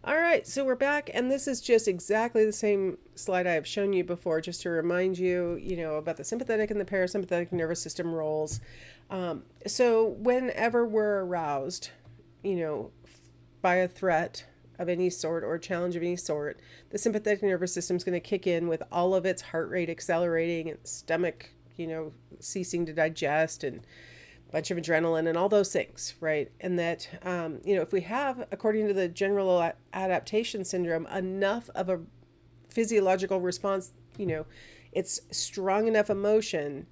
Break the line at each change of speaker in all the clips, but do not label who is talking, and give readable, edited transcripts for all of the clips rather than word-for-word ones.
All right, so we're back, and this is just exactly the same slide I have shown you before, just to remind you, about the sympathetic and the parasympathetic nervous system roles. So whenever we're aroused, you know, by a threat of any sort or a challenge of any sort, the sympathetic nervous system is going to kick in with all of its heart rate accelerating and stomach, ceasing to digest and bunch of adrenaline and all those things, right? And that, if we have, according to the general adaptation syndrome, enough of a physiological response, it's strong enough emotion,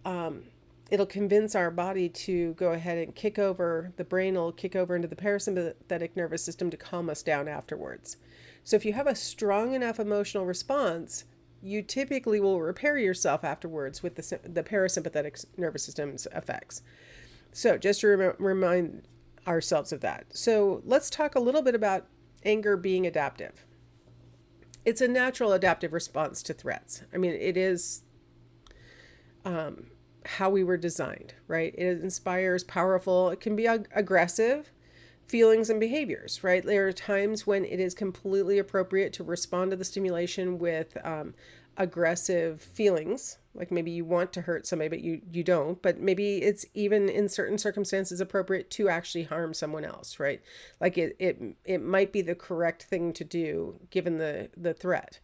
it'll convince our body to go ahead and kick over, the brain will kick over into the parasympathetic nervous system to calm us down afterwards. So if you have a strong enough emotional response, you typically will repair yourself afterwards with the parasympathetic nervous system's effects. So just to remind ourselves of that. So let's talk a little bit about anger being adaptive. It's a natural adaptive response to threats. I mean, it is how we were designed, right? It inspires powerful, it can be aggressive feelings and behaviors, right? There are times when it is completely appropriate to respond to the stimulation with aggressive feelings, like maybe you want to hurt somebody but you don't, but maybe it's even in certain circumstances appropriate to actually harm someone else, right? Like it might be the correct thing to do given the threat.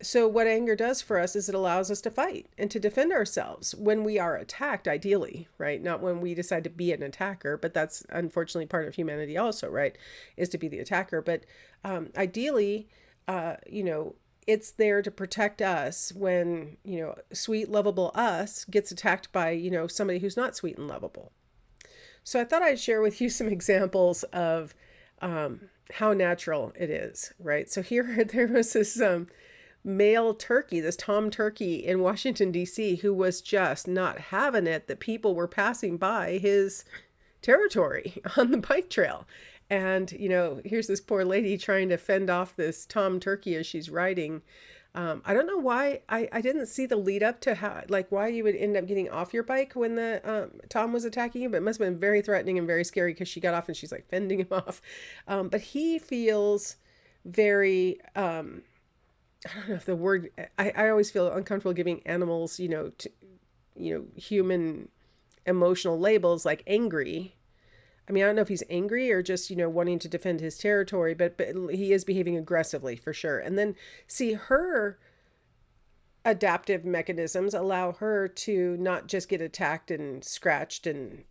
So what anger does for us is it allows us to fight and to defend ourselves when we are attacked, ideally, right? Not when we decide to be an attacker, but that's unfortunately part of humanity also, right? Is to be the attacker. But ideally, it's there to protect us when, sweet, lovable us gets attacked by, somebody who's not sweet and lovable. So I thought I'd share with you some examples of how natural it is, right? So here, there was this male turkey, this Tom turkey in Washington, D.C., who was just not having it that people were passing by his territory on the bike trail. And, here's this poor lady trying to fend off this Tom turkey as she's riding. I don't know why I didn't see the lead up to how, like, why you would end up getting off your bike when the Tom was attacking you, but it must have been very threatening and very scary because she got off and she's like fending him off. But he feels very, I don't know if the word, I always feel uncomfortable giving animals, human emotional labels like angry. I mean, I don't know if he's angry or just, wanting to defend his territory, but he is behaving aggressively for sure. And then see her adaptive mechanisms allow her to not just get attacked and scratched and,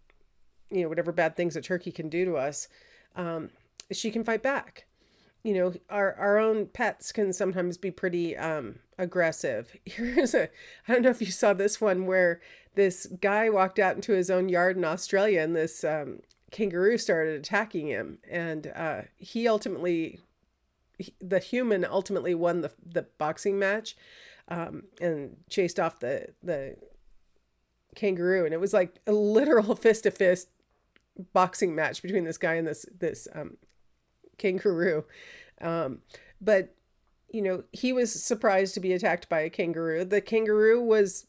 whatever bad things a turkey can do to us. She can fight back. Our own pets can sometimes be pretty aggressive. I don't know if you saw this one where this guy walked out into his own yard in Australia and this kangaroo started attacking him, and the human ultimately won the boxing match, and chased off the kangaroo, and it was like a literal fist to fist boxing match between this guy and this kangaroo. But he was surprised to be attacked by a kangaroo. The kangaroo was,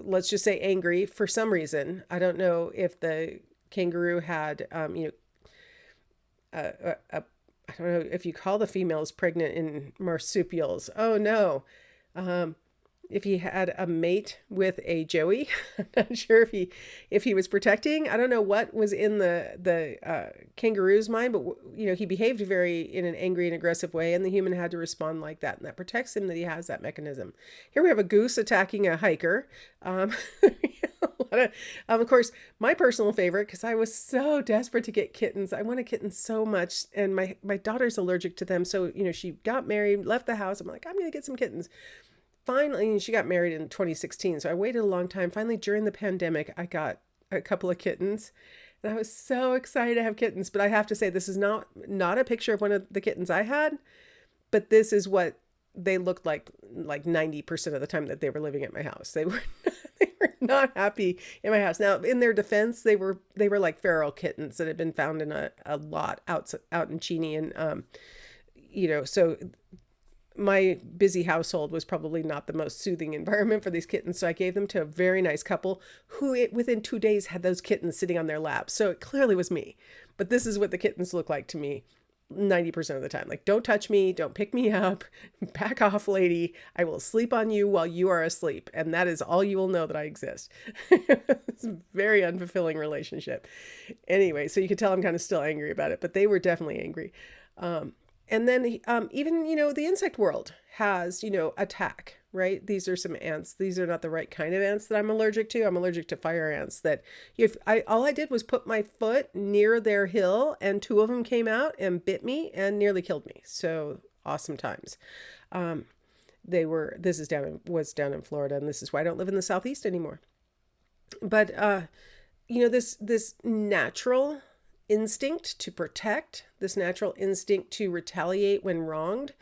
let's just say, angry for some reason. I don't know if the kangaroo had, I don't know if you call the females pregnant in marsupials. Oh no. If he had a mate with a joey. I'm not sure if he was protecting. I don't know what was in the kangaroo's mind, but he behaved in an angry and aggressive way, and the human had to respond like that, and that protects him that he has that mechanism. Here we have a goose attacking a hiker. Of course, my personal favorite, because I was so desperate to get kittens. I wanted kittens so much, and my daughter's allergic to them. So she got married, left the house. I'm like, I'm gonna get some kittens. Finally, she got married in 2016, so I waited a long time. Finally, during the pandemic, I got a couple of kittens, and I was so excited to have kittens. But I have to say, this is not a picture of one of the kittens I had, but this is what they looked like 90% of the time that they were living at my house. They were not happy in my house. Now, in their defense, they were like feral kittens that had been found in a lot out in Cheney, and so my busy household was probably not the most soothing environment for these kittens. So I gave them to a very nice couple who within 2 days had those kittens sitting on their laps. So it clearly was me, but this is what the kittens look like to me. 90% of the time. Like, don't touch me, don't pick me up, back off, lady. I will sleep on you while you are asleep. And that is all you will know that I exist. It's a very unfulfilling relationship. Anyway, so you can tell I'm kind of still angry about it, but they were definitely angry. And then even, the insect world has, attack, right? These are some ants. These are not the right kind of ants that I'm allergic to. I'm allergic to fire ants that all I did was put my foot near their hill and two of them came out and bit me and nearly killed me. So awesome times. This was down in Florida, and this is why I don't live in the Southeast anymore. But, this natural instinct to protect, this natural instinct to retaliate when wronged,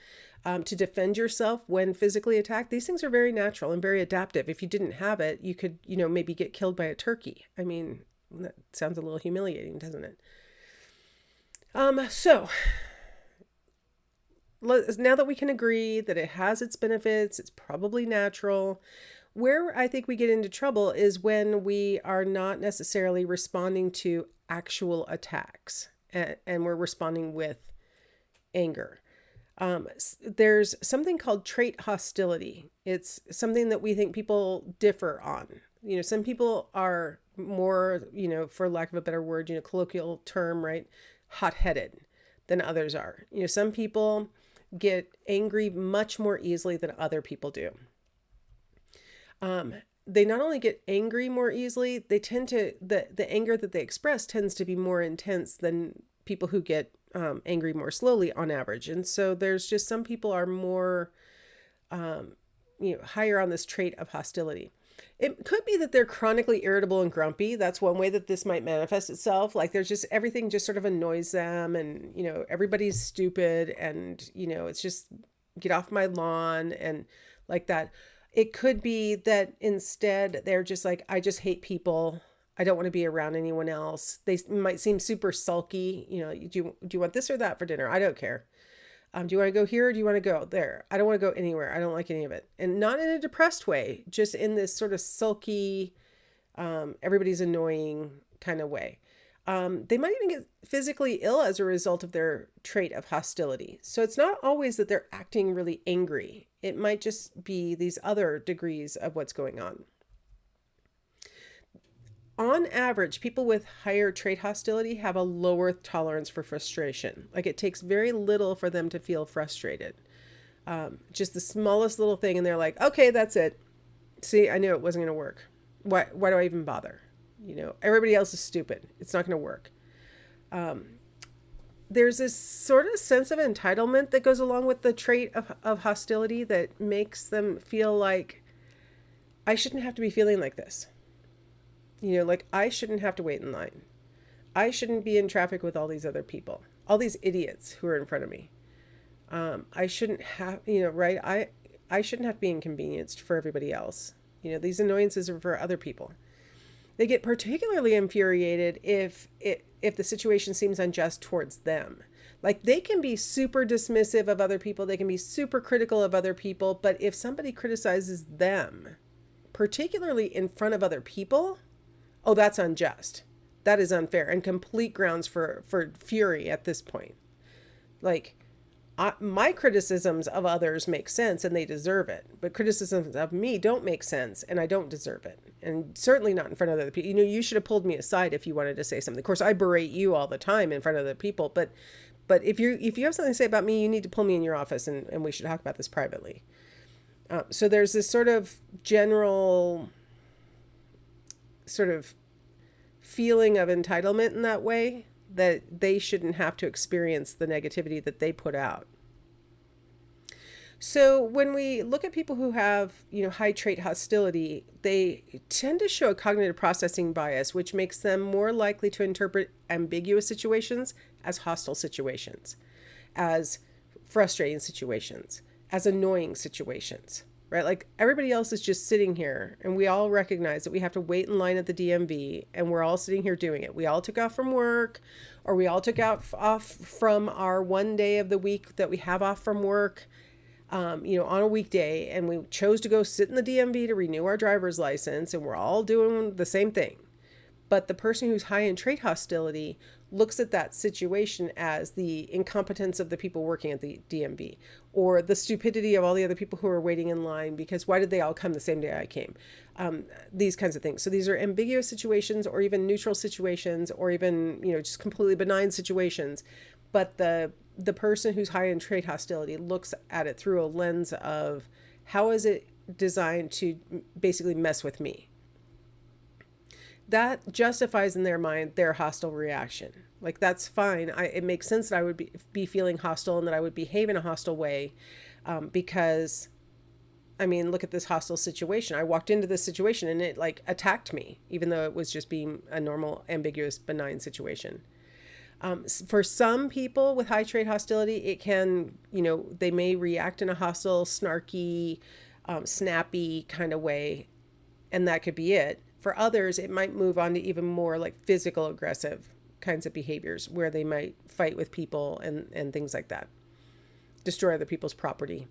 to defend yourself when physically attacked. These things are very natural and very adaptive. If you didn't have it, you could, maybe get killed by a turkey. I mean, that sounds a little humiliating, doesn't it? So now that we can agree that it has its benefits, it's probably natural. Where I think we get into trouble is when we are not necessarily responding to actual attacks and we're responding with anger. There's something called trait hostility. It's something that we think people differ on. Some people are more, for lack of a better word, colloquial term, right? Hot-headed than others are. Some people get angry much more easily than other people do. They not only get angry more easily, they tend to, the anger that they express tends to be more intense than people who get angry more slowly on average. And so there's just some people are more, higher on this trait of hostility. It could be that they're chronically irritable and grumpy. That's one way that this might manifest itself. Like there's just everything just sort of annoys them and, everybody's stupid and, it's just get off my lawn and like that. It could be that instead they're just like, I just hate people. I don't want to be around anyone else. They might seem super sulky. Do you want this or that for dinner? I don't care. Do you want to go here or do you want to go there? I don't want to go anywhere. I don't like any of it. And not in a depressed way, just in this sort of sulky, everybody's annoying kind of way. They might even get physically ill as a result of their trait of hostility. So it's not always that they're acting really angry. It might just be these other degrees of what's going on. On average, people with higher trait hostility have a lower tolerance for frustration. Like it takes very little for them to feel frustrated. Just the smallest little thing and they're like, okay, that's it. See, I knew it wasn't going to work. Why do I even bother? Everybody else is stupid. It's not going to work. There's this sort of sense of entitlement that goes along with the trait of hostility that makes them feel like I shouldn't have to be feeling like this. Like I shouldn't have to wait in line. I shouldn't be in traffic with all these other people, all these idiots who are in front of me. I shouldn't have, right? I shouldn't have to be inconvenienced for everybody else. These annoyances are for other people. They get particularly infuriated if the situation seems unjust towards them. Like they can be super dismissive of other people. They can be super critical of other people. But if somebody criticizes them, particularly in front of other people, oh, that's unjust. That is unfair and complete grounds for fury at this point. Like my criticisms of others make sense and they deserve it, but criticisms of me don't make sense and I don't deserve it. And certainly not in front of other people. You should have pulled me aside if you wanted to say something. Of course, I berate you all the time in front of other people, but if you have something to say about me, you need to pull me in your office and we should talk about this privately. So there's this sort of general sort of feeling of entitlement in that way, that they shouldn't have to experience the negativity that they put out. So when we look at people who have, high trait hostility, they tend to show a cognitive processing bias, which makes them more likely to interpret ambiguous situations as hostile situations, as frustrating situations, as annoying situations, right? Like everybody else is just sitting here and we all recognize that we have to wait in line at the DMV and we're all sitting here doing it. We all took off from work or we all took off from our one day of the week that we have off from work, on a weekday, and we chose to go sit in the DMV to renew our driver's license and we're all doing the same thing. But the person who's high in trait hostility looks at that situation as the incompetence of the people working at the DMV, or the stupidity of all the other people who are waiting in line because why did they all come the same day I came? These kinds of things. So these are ambiguous situations, or even neutral situations, or even, just completely benign situations. But the person who's high in trait hostility looks at it through a lens of how is it designed to basically mess with me. That justifies in their mind their hostile reaction. Like, that's fine. It makes sense that I would be feeling hostile and that I would behave in a hostile way, because, look at this hostile situation. I walked into this situation and it like attacked me, even though it was just being a normal, ambiguous, benign situation. For some people with high trait hostility, it can, they may react in a hostile, snarky, snappy kind of way, and that could be it. For others, it might move on to even more like physical aggressive kinds of behaviors, where they might fight with people and things like that, destroy other people's property.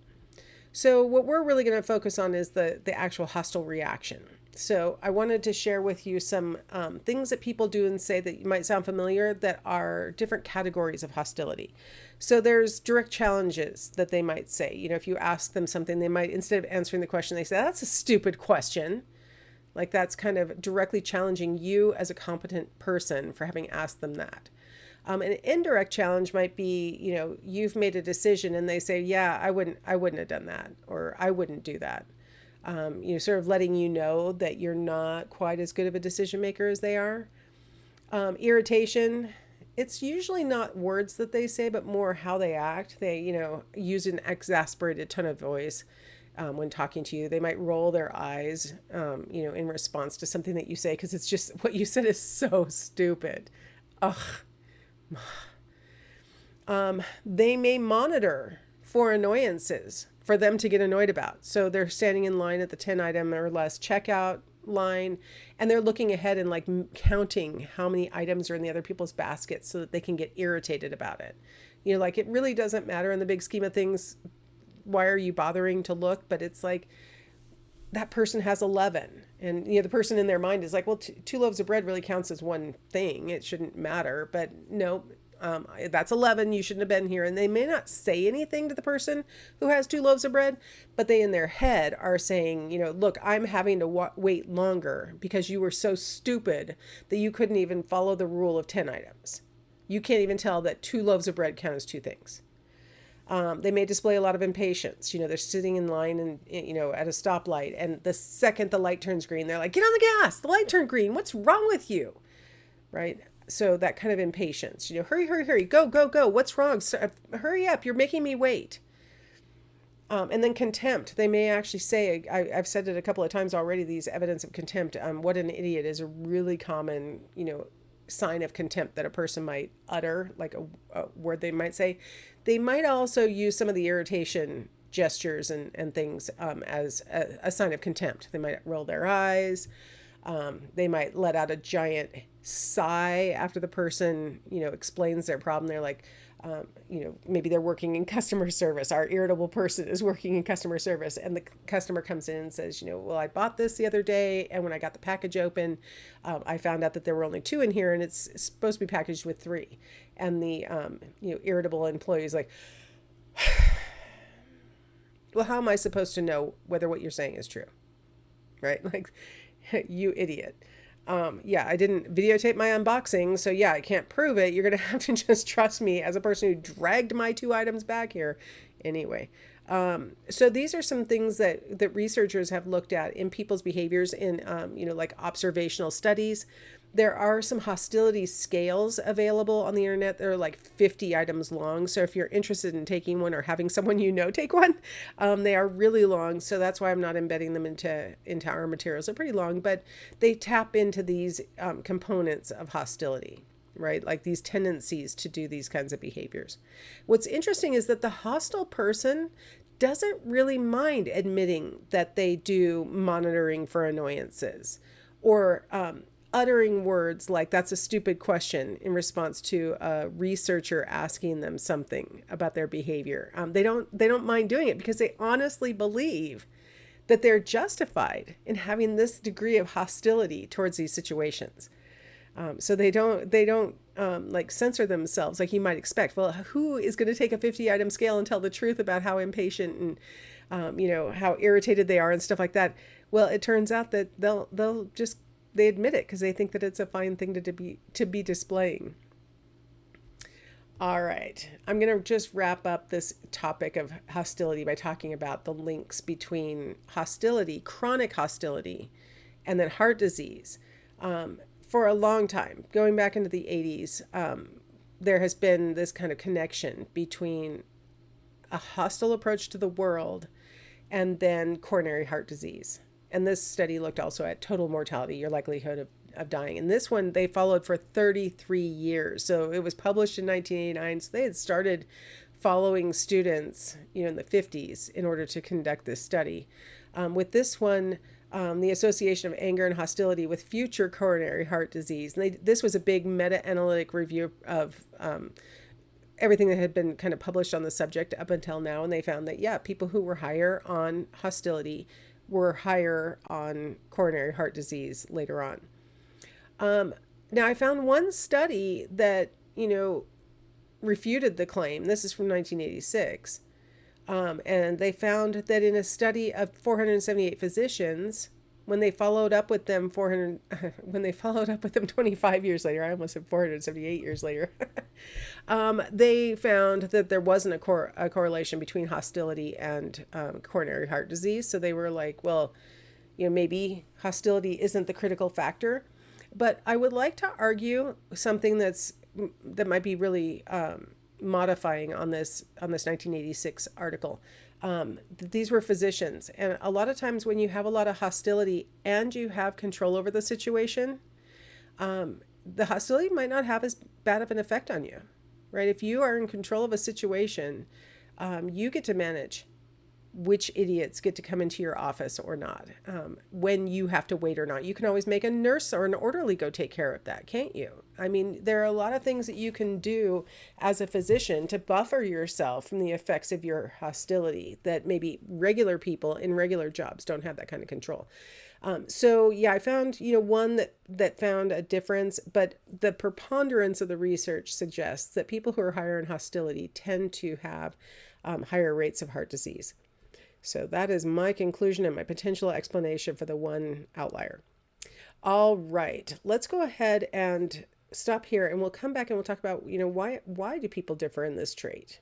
So what we're really going to focus on is the actual hostile reaction. So I wanted to share with you some things that people do and say that might sound familiar, that are different categories of hostility. So there's direct challenges that they might say. If you ask them something, they might, instead of answering the question, they say, "That's a stupid question." Like, that's kind of directly challenging you as a competent person for having asked them that. An indirect challenge might be, you've made a decision and they say, "Yeah, I wouldn't have done that," or "I wouldn't do that." Sort of letting you know that you're not quite as good of a decision maker as they are. Irritation, it's usually not words that they say, but more how they act. They, use an exasperated tone of voice when talking to you. They might roll their eyes, in response to something that you say, because it's just, what you said is so stupid. Ugh. They may monitor for annoyances for them to get annoyed about. So they're standing in line at the 10 item or less checkout line, and they're looking ahead and like counting how many items are in the other people's baskets so that they can get irritated about it. Like, it really doesn't matter in the big scheme of things. Why are you bothering to look? But it's like, that person has 11, and the person in their mind is like, well, two loaves of bread really counts as one thing. It shouldn't matter. But no, that's 11. You shouldn't have been here. And they may not say anything to the person who has 2 loaves of bread, but they in their head are saying, look, I'm having to wait longer because you were so stupid that you couldn't even follow the rule of 10 items. You can't even tell that 2 loaves of bread count as 2 things. They may display a lot of impatience. They're sitting in line and, at a stoplight, and the second the light turns green, they're like, "Get on the gas, the light turned green. What's wrong with you?" Right? So that kind of impatience, hurry, hurry, hurry, go, go, go. What's wrong? Hurry up. You're making me wait. And then contempt. They may actually say, I've said it a couple of times already, these evidence of contempt. What an idiot is a really common, sign of contempt that a person might utter, like a word they might say. They might also use some of the irritation gestures and things as a sign of contempt. They might roll their eyes. They might let out a giant sigh after the person, explains their problem. They're like, maybe they're working in customer service. Our irritable person is working in customer service, and the customer comes in and says, "Well, I bought this the other day, and when I got the package open, I found out that there were only 2 in here, and it's supposed to be packaged with 3. And the, irritable employee is like, "Well, how am I supposed to know whether what you're saying is true?" Right? Like, you idiot. I didn't videotape my unboxing, so I can't prove it. You're going to have to just trust me as a person who dragged my 2 items back here. Anyway, so these are some things that researchers have looked at in people's behaviors in, like observational studies. There are some hostility scales available on the internet. They're like 50 items long. So if you're interested in taking one or having someone take one, they are really long. So that's why I'm not embedding them into our materials. They're pretty long, but they tap into these components of hostility, right? Like these tendencies to do these kinds of behaviors. What's interesting is that the hostile person doesn't really mind admitting that they do monitoring for annoyances, or uttering words like "that's a stupid question" in response to a researcher asking them something about their behavior. They don't mind doing it because they honestly believe that they're justified in having this degree of hostility towards these situations. So they don't like censor themselves like you might expect. Well, who is going to take a 50-item scale and tell the truth about how impatient and how irritated they are and stuff like that? Well, it turns out that they'll just they admit it because they think that it's a fine thing to be displaying. All right, I'm going to just wrap up this topic of hostility by talking about the links between hostility, chronic hostility, and then heart disease. For a long time, going back into the 80s, there has been this kind of connection between a hostile approach to the world and then coronary heart disease. And this study looked also at total mortality, your likelihood of dying. And this one, they followed for 33 years. So it was published in 1989. So they had started following students, in the 50s in order to conduct this study. With this one, the association of anger and hostility with future coronary heart disease. And this was a big meta-analytic review of everything that had been kind of published on the subject up until now. And they found that, yeah, people who were higher on hostility were higher on coronary heart disease later on. Now, I found one study that, refuted the claim. This is from 1986. And they found that in a study of 478 physicians, when they followed up with them 25 years later, I almost said 478 years later, they found that there wasn't a correlation between hostility and coronary heart disease. So they were like, well, maybe hostility isn't the critical factor. But I would like to argue something that might be really modifying on this 1986 article. These were physicians, and a lot of times when you have a lot of hostility and you have control over the situation, the hostility might not have as bad of an effect on you, right? If you are in control of a situation, you get to manage which idiots get to come into your office or not, when you have to wait or not. You can always make a nurse or an orderly go take care of that, can't you? I mean, there are a lot of things that you can do as a physician to buffer yourself from the effects of your hostility that maybe regular people in regular jobs don't have that kind of control. So yeah, I found, one that found a difference, but the preponderance of the research suggests that people who are higher in hostility tend to have higher rates of heart disease. So that is my conclusion and my potential explanation for the one outlier. All right, let's go ahead and stop here, and we'll come back and we'll talk about, why do people differ in this trait?